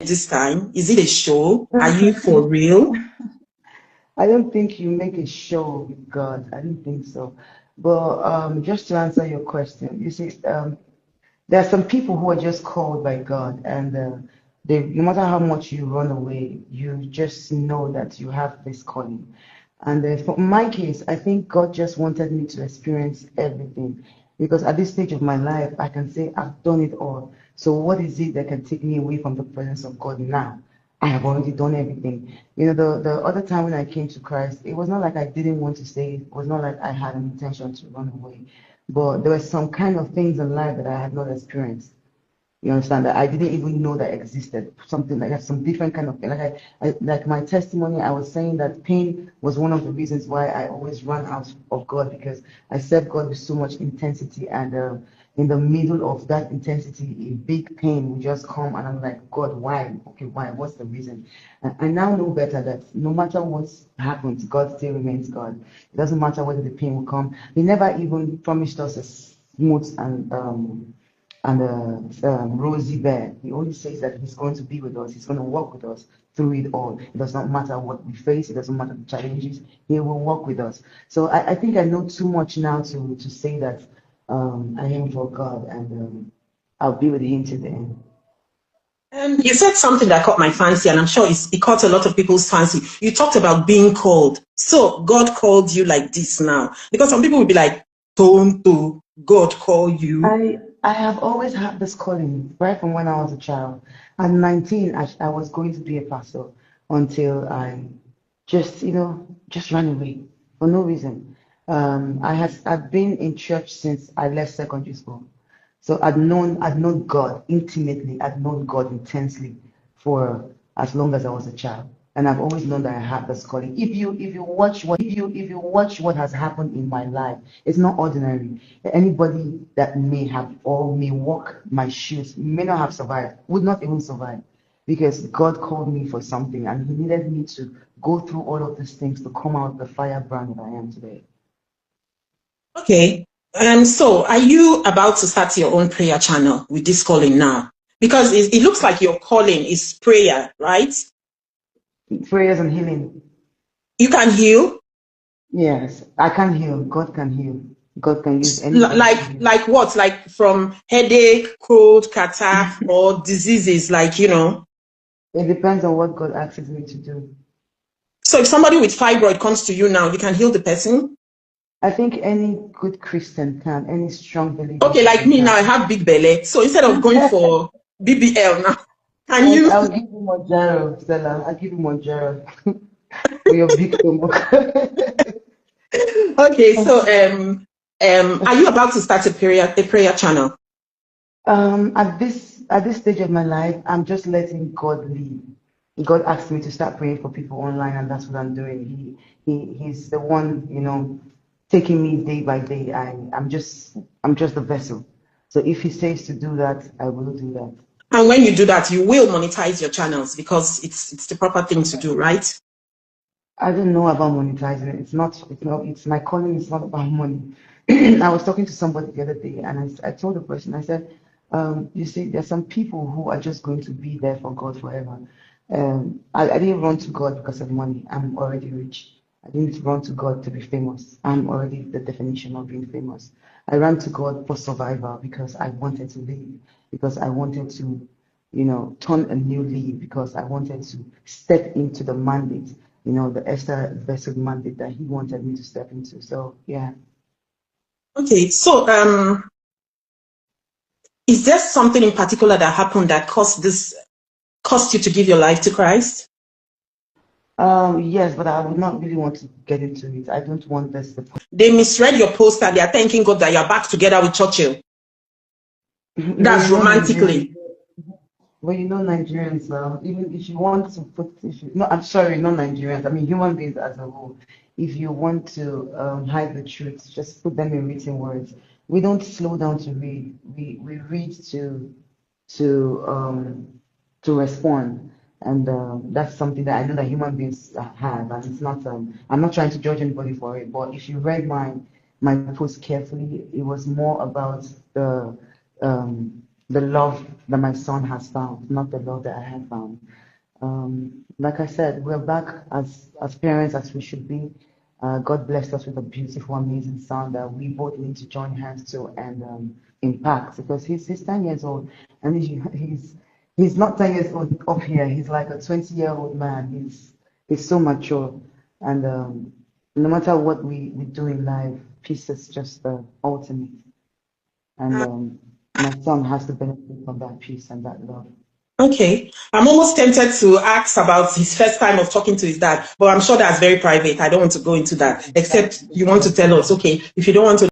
this time? Is it a show? Are you for real? I don't think you make a show with God. I don't think so. But just to answer your question, you see, there are some people who are just called by God, and no matter how much you run away, you just know that you have this calling. And for my case, I think God just wanted me to experience everything, because at this stage of my life, I can say I've done it all. So what is it that can take me away from the presence of God now? I have already done everything. You know, the other time when I came to Christ, it was not like I didn't want to stay. It was not like I had an intention to run away. But there were some kind of things in life that I had not experienced. You understand that I didn't even know that existed. Something like that, some different kind of thing. Like my testimony, I was saying that pain was one of the reasons why I always run out of God, because I serve God with so much intensity, and in the middle of that intensity, a big pain will just come, and I'm like, God, why? Okay, why? What's the reason? And I now know better that no matter what happens, God still remains God. It doesn't matter whether the pain will come. He never even promised us a smooth and rosy bed. He only says that he's going to be with us. He's going to walk with us through it all. It does not matter what we face. It doesn't matter the challenges. He will walk with us. So I think I know too much now to say that I am for God, and I'll be with him till the end. You said something that caught my fancy, and I'm sure it caught a lot of people's fancy. You talked about being called. So God called you like this now, because some people would be like, Tonto, God called you. I have always had this calling right from when I was a child. At 19, I was going to be a pastor until I just ran away for no reason. I've been in church since I left secondary school. So I'd known God intimately, I'd known God intensely for as long as I was a child. And I've always known that I have this calling. If you watch what has happened in my life, it's not ordinary. Anybody that may have or may walk my shoes may not have survived, would not even survive. Because God called me for something, and He needed me to go through all of these things to come out the firebrand that I am today. Okay. So are you about to start your own prayer channel with this calling now? Because it looks like your calling is prayer, right? Prayers and healing. You can heal. Yes, I can heal. God can heal. God can use anybody to heal. Like what? Like from headache, cold, catarrh, or diseases, It depends on what God asks me to do. So if somebody with fibroid comes to you now, you can heal the person? I think any good Christian can, any strong believing Okay, like Christian me now, I can. have big belly. So instead of going for BBL now, can you? I'll give you Monjaro, Stella. I'll give you Monjaro for your big stomach. Okay, so are you about to start a prayer channel? At this stage of my life, I'm just letting God lead. God asked me to start praying for people online, and that's what I'm doing. He's the one, taking me day by day. I'm just the vessel. So if He says to do that, I will do that. And when you do that, you will monetize your channels because it's the proper thing to do, right? I don't know about monetizing it. It's my calling. It's not about money. I was talking to somebody the other day, and I told the person, I said, you see, there's some people who are just going to be there for God forever. I didn't run to God because of money. I'm already rich. I didn't run to God to be famous. I'm already the definition of being famous. I ran to God for survival because I wanted to live, because I wanted to, turn a new leaf, because I wanted to step into the mandate, the Esther vessel mandate that He wanted me to step into. So, yeah. Okay, so is there something in particular that happened that caused you to give your life to Christ? Yes, but I would not really want to get into it. I don't want this. They misread your post and they are thanking God that you're back together with Churchill. Well, That's romantically. Nigerians now, even if you want to no, I'm sorry, not Nigerians, I mean human beings as a whole, if you want to hide the truth, just put them in written words. We don't slow down to read. We read to um, to respond. And that's something that I know that human beings have, and it's not. I'm not trying to judge anybody for it, but if you read my post carefully, it was more about the the love that my son has found, not the love that I have found. Like I said, we're back as parents as we should be. God blessed us with a beautiful, amazing son that we both need to join hands to and impact because he's 10 years old and he's not 10 years old up here. He's like a 20-year-old man. He's so mature and no matter what we do in life, peace is just the ultimate. And my son has to benefit from that peace and that love. Okay. I'm almost tempted to ask about his first time of talking to his dad, but I'm sure that's very private. I don't want to go into that, except you want to tell us. Okay, if you don't want to